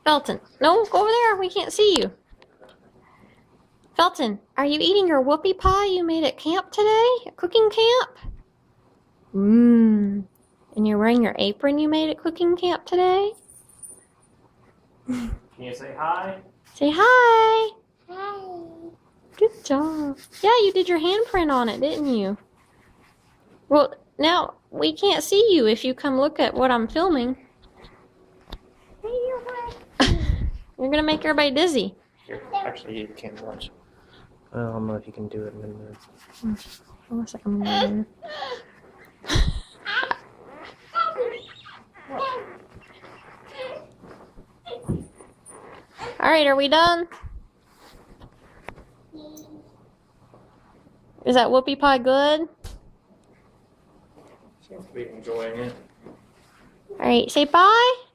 Felton, no, go over there. We can't see you. Felton, are you eating your whoopie pie you made at camp today? At cooking camp? Mmm. And you're wearing your apron you made at cooking camp today? Can you say hi? Say hi. Hi. Good job. Yeah, you did your handprint on it, didn't you? Well, now we can't see you if you come look at what I'm filming. You're gonna make everybody dizzy. Here, actually, you can watch. I don't know if you can do it in a minute. Unless I can move. All right, are we done? Is that whoopie pie good? Seems to be enjoying it. All right, say bye.